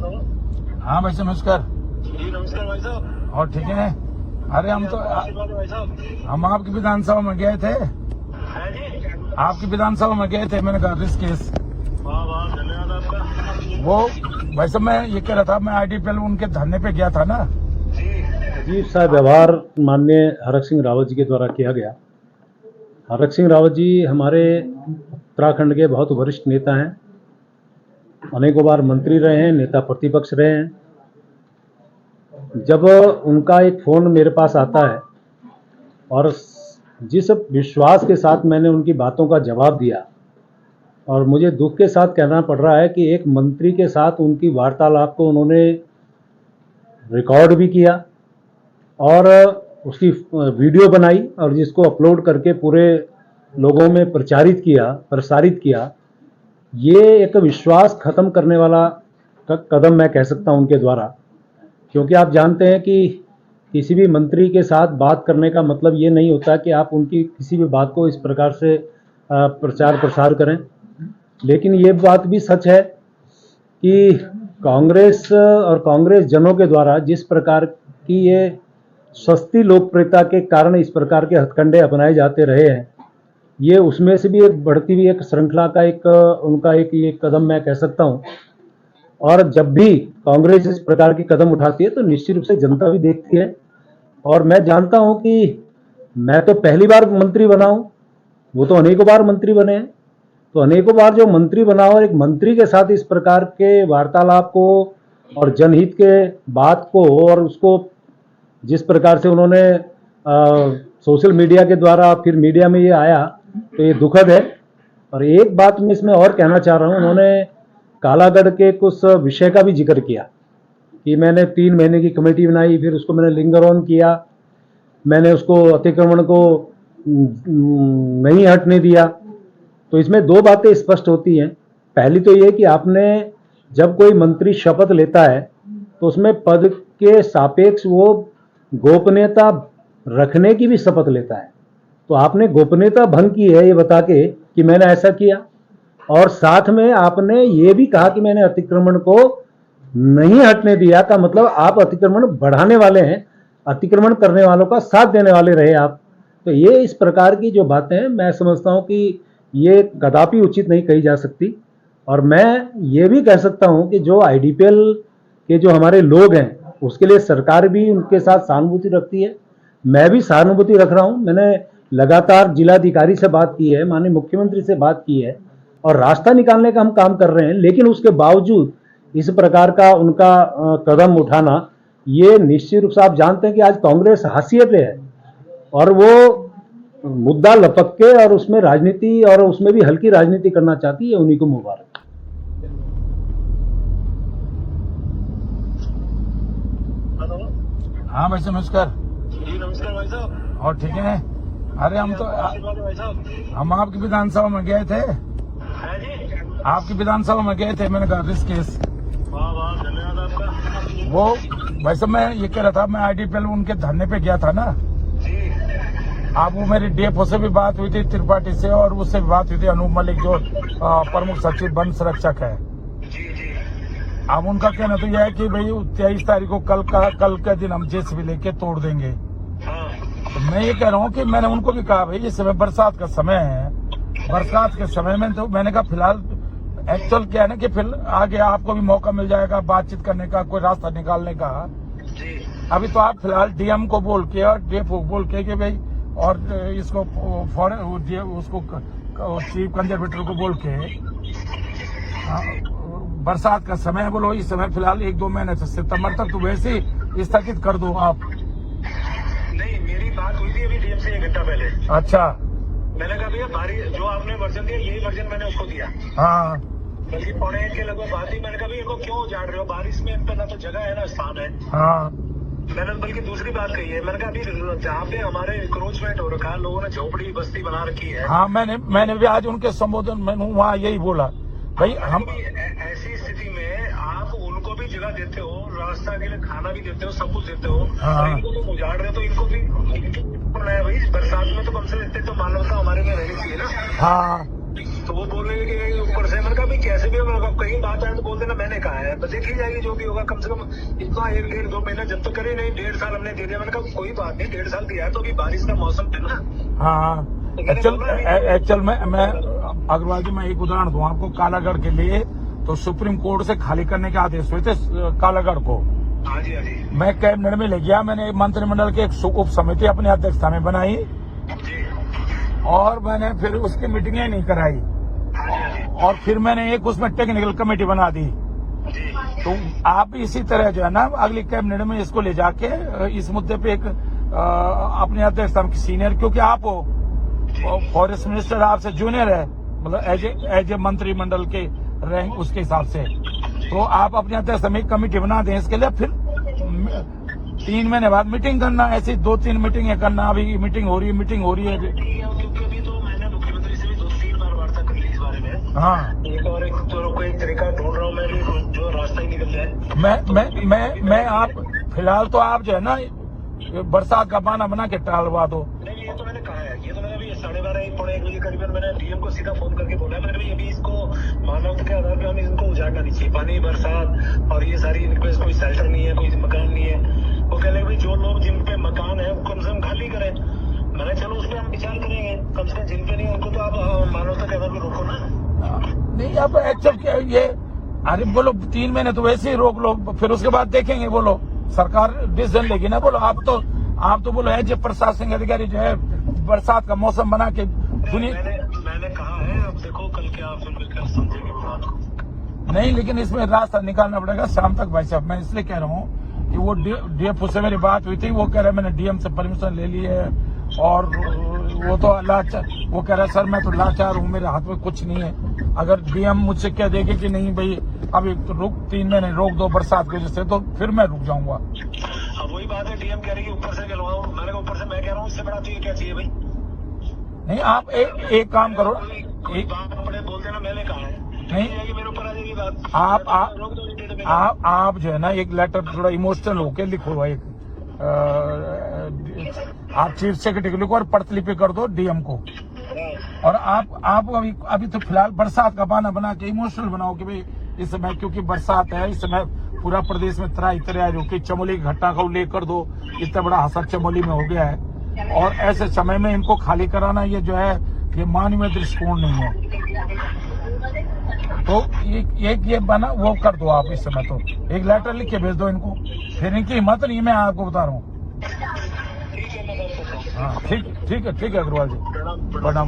Hello. हाँ भाई साहब नमस्कार। जी नमस्कार भाई साहब। और ठीक है? अरे हम तो भाई साहब हम आपकी विधानसभा में गए थे। है जी। आपकी विधानसभा में गए थे, मैंने कहा ऋषिकेश। वाह वाह धन्यवाद आपका। वो भाई साहब मैं ये कह रहा था, मैं IDPL उनके धरने पे गया था ना। जी अजीब सा व्यवहार माननीय हरक सिंह रावत जी के द्वारा किया गया। हरक सिंह रावत जी हमारे उत्तराखंड के बहुत वरिष्ठ नेता हैं, अनेकों बार मंत्री रहे हैं, नेता प्रतिपक्ष रहे हैं। जब उनका एक फ़ोन मेरे पास आता है और जिस विश्वास के साथ मैंने उनकी बातों का जवाब दिया, और मुझे दुख के साथ कहना पड़ रहा है कि एक मंत्री के साथ उनकी वार्तालाप को उन्होंने रिकॉर्ड भी किया और उसकी वीडियो बनाई और जिसको अपलोड करके पूरे लोगों में प्रसारित किया। ये एक विश्वास ख़त्म करने वाला कदम मैं कह सकता हूं उनके द्वारा, क्योंकि आप जानते हैं कि किसी भी मंत्री के साथ बात करने का मतलब ये नहीं होता कि आप उनकी किसी भी बात को इस प्रकार से प्रचार प्रसार करें। लेकिन ये बात भी सच है कि कांग्रेस और कांग्रेस जनों के द्वारा जिस प्रकार की ये सस्ती लोकप्रियता के कारण इस प्रकार के हथकंडे अपनाए जाते रहे हैं, ये उसमें से भी एक बढ़ती हुई एक श्रृंखला का उनका एक ये कदम मैं कह सकता हूं। और जब भी कांग्रेस इस प्रकार के कदम उठाती है तो निश्चित रूप से जनता भी देखती है। और मैं जानता हूं कि मैं तो पहली बार मंत्री बना हूं, वो तो अनेकों बार मंत्री बने हैं। तो अनेकों बार जो मंत्री बना और एक मंत्री के साथ इस प्रकार के वार्तालाप को और जनहित के बात को और उसको जिस प्रकार से उन्होंने सोशल मीडिया के द्वारा फिर मीडिया में ये आया, तो ये दुखद है। और एक बात मैं इसमें और कहना चाह रहा हूँ, उन्होंने कालागढ़ के कुछ विषय का भी जिक्र किया कि मैंने 3 महीने की कमेटी बनाई, फिर उसको मैंने लिंगर ऑन किया, मैंने उसको अतिक्रमण को नहीं हटने दिया। तो इसमें 2 बातें स्पष्ट होती हैं। पहली तो ये कि आपने जब कोई मंत्री शपथ लेता है तो उसमें पद के सापेक्ष वो गोपनीयता रखने की भी शपथ लेता है। तो आपने गोपनीयता भंग की है ये बता के कि मैंने ऐसा किया, और साथ में आपने ये भी कहा कि मैंने अतिक्रमण को नहीं हटने दिया, का मतलब आप अतिक्रमण बढ़ाने वाले हैं, अतिक्रमण करने वालों का साथ देने वाले रहे आप। तो ये इस प्रकार की जो बातें हैं मैं समझता हूं कि ये कदापि उचित नहीं कही जा सकती। और मैं ये भी कह सकता हूं कि जो IDPL के जो हमारे लोग हैं उसके लिए सरकार भी उनके साथ सहानुभूति रखती है, मैं भी सहानुभूति रख रहा हूं। मैंने लगातार जिलाधिकारी से बात की है, माननीय मुख्यमंत्री से बात की है और रास्ता निकालने का हम काम कर रहे हैं। लेकिन उसके बावजूद इस प्रकार का उनका कदम उठाना, ये निश्चित रूप से आप जानते हैं कि आज कांग्रेस हाशिए पे है और वो मुद्दा लपक के और उसमें राजनीति और उसमें भी हल्की राजनीति करना चाहती है, उन्हीं को मुबारक। हेलो। हाँ भाई साहब नमस्कार। जी नमस्कार भाई साहब। और ठीक है? अरे हम तो भाई साहब हम आपकी विधानसभा में गए थे। है जी। आपकी विधानसभा में गए थे, मैंने कहा ऋषिकेश। वाह वाह धन्यवाद आपका। वो भाई साहब मैं ये कह रहा था, मैं IDPL उनके धरने पे गया था ना। जी आप वो मेरी DFO से भी बात हुई थी, त्रिपाठी से, और उससे भी बात हुई थी अनूप मलिक जो प्रमुख सचिव वन संरक्षक है। जी जी अब उनका कहना तो यह है कि भाई 23 तारीख को कल के दिन हम JCB लेके तोड़ देंगे। हाँ तो मैं ये कह रहा हूँ कि मैंने उनको भी कहा भाई इस समय बरसात का समय है, बरसात के समय में तो मैंने कहा फिलहाल एक्चुअल क्या है ना कि फिर आगे आपको भी मौका मिल जाएगा बातचीत करने का, कोई रास्ता निकालने का। जी अभी तो आप फिलहाल DM को बोल के और DFO को बोल के कि भाई, और इसको उसको चीफ कंजर्वेटर को बोल के बरसात का समय है, बोलो इस समय फिलहाल 1-2 महीने से सितंबर तक तो वैसे ही स्थगित कर दो आप। नहीं, मेरी बात हुई थी अभी DM से 1 घंटा पहले। अच्छा। मैंने कहा भैया बारिश जो आपने वर्जन दिया यही वर्जन मैंने उसको दिया। हाँ बल्कि 1:45 के लगभग बात ही। मैंने कहा भैया इनको क्यों उजाड़ रहे हो, बारिश में इन पे ना तो जगह है ना स्थान है। हाँ मैंने बल्कि दूसरी बात कही है, मैंने कहा अभी जहाँ पे हमारे इंक्रोचमेंट हो रखा है, लोगों ने झोपड़ी बस्ती बना रखी है। हाँ मैंने भी आज उनके संबोधन में वहाँ यही बोला भाई हम ऐसी स्थिति में आप उनको भी जगह देते हो, रास्ता के लिए खाना भी देते हो, सब कुछ देते हो। हाँ। और इनको तो उजाड़ रहे हो, तो इनको भी है भाई। बरसात में तो कम से कम तो मानवता हमारे में रहनी चाहिए ना। हाँ तो वो बोलने के ऊपर से मैंने कहा भाई कैसे भी कहीं बात आए तो बोल देना मैंने कहा है। है, बस देखी जाएगी जो भी होगा। कम से कम इतना 1-1.5-2 महीना जब तक करे नहीं, 1.5 साल हमने दे दिया। मैंने कहा कोई बात नहीं, 1.5 साल दिया तो अभी बारिश का मौसम है ना। हाँ एक्चुअल में मैं अग्रवाल जी मैं एक उदाहरण दूं आपको। कालागढ़ के लिए तो सुप्रीम कोर्ट से खाली करने के आदेश हुए थे कालागढ़ को। हाँ जी, हाँ जी, मैं कैबिनेट में ले गया, मैंने मंत्रिमंडल की एक उप समिति अपनी अध्यक्षता में बनाई जी, और मैंने फिर उसकी मीटिंगें नहीं कराई, हाँ जी, हाँ जी, और फिर मैंने एक उसमें टेक्निकल कमेटी बना दी। जी। तो आप इसी तरह जो है ना अगली कैबिनेट में इसको ले जाके इस मुद्दे पे एक अपने अध्यक्षता में सीनियर, क्योंकि आप हो फॉरेस्ट मिनिस्टर, आपसे जूनियर है, मतलब एज ए मंत्रिमंडल के रैंक उसके हिसाब से, तो आप अपने अध्यक्षता में एक कमेटी बना दें इसके लिए। फिर 3 महीने बाद मीटिंग करना, ऐसी 2-3 मीटिंगें करना। अभी मीटिंग हो रही है क्योंकि अभी तो मैंने मुख्यमंत्री से भी 2-3 बार वार्ता कर ली इस बारे में। हाँ एक कोई तरीका ढूंढ रहा हूँ मैं भी, जो रास्ता ही निकल जाए। मैं आप फिलहाल तो आप जो है ना बरसात का बहाना बना के टालवा दो। नहीं, ये तो मैंने कहा है, ये तो मैंने अभी 12:30-1 बजे करीबन मैंने डीएम को सीधा फोन करके बोला है। मैंने कहा अभी इसको मानवता के आधार पर हमें इनको उजाड़ना नहीं चाहिए। पानी, बरसात और ये सारी, इनके पास कोई शेल्टर नहीं है, कोई मकान नहीं है। वो कह रहे जो लोग जिन पे मकान है कम से कम खाली करें। मैंने चलो उस पर हम विचार करेंगे, कम से कम जिन पे नहीं उनको तो आप मानवता के आधार पर रोको ना। नहीं अब एक्चुअल क्या ये, अरे बोलो 3 महीने तो वैसे ही रोक लो, फिर उसके बाद देखेंगे। बोलो सरकार डिसीजन लेगी ना। बोलो आप तो बोलो एज ए प्रशासनिक अधिकारी जो है बरसात का मौसम बना के दुनिया। मैंने कहा है, अब देखो कल क्या आप मिलकर समझेंगे बात को। नहीं, लेकिन इसमें रास्ता निकालना पड़ेगा शाम तक भाई साहब। मैं इसलिए कह रहा हूँ कि वो डीएफ से मेरी बात हुई थी, वो कह रहे मैंने डीएम से परमिशन ले ली है, और वो तो वो कह रहा सर मैं तो लाचार हूँ, मेरे हाथ में कुछ नहीं है। अगर डीएम मुझसे कह देगी कि नहीं भाई अभी रुक 3 महीने रोक दो बरसात की वजह से, तो फिर मैं रुक जाऊंगा। अब वही बात है, डीएम कह रही है ऊपर से गलवाओ। मैंने कहा ऊपर से मैं कह रहा हूँ, इससे बड़ा चाहिए क्या चाहिए भाई। नहीं आप एक काम करो, कोई बात बड़े बोल देना, मैंने कहा है नहीं कि मेरे ऊपर आ जाएगी बात। रोक दो। आप जो है ना एक लेटर थोड़ा इमोशनल होके लिखो, एक आप चीफ सेक्रेटरी को लिखो और प्रतिलिपि कर दो डीएम को। और आप अभी तो फिलहाल बरसात का बहाना बना के इमोशनल बनाओ कि भाई इस समय क्योंकि बरसात है, इस समय पूरा प्रदेश में त्राही रुकी। चमोली की घटना को लेकर दो, इतना बड़ा हादसा चमोली में हो गया है, और ऐसे समय में इनको खाली कराना ये जो है ये मानवीय दृष्टिकोण नहीं है। तो ये बना वो कर दो आप इस समय, तो एक लेटर लिख के भेज दो इनको। फिर इनकी हिम्मत नहीं, मैं आपको बता रहा हूँ। हाँ ठीक है अग्रवाल जी, प्रणाम।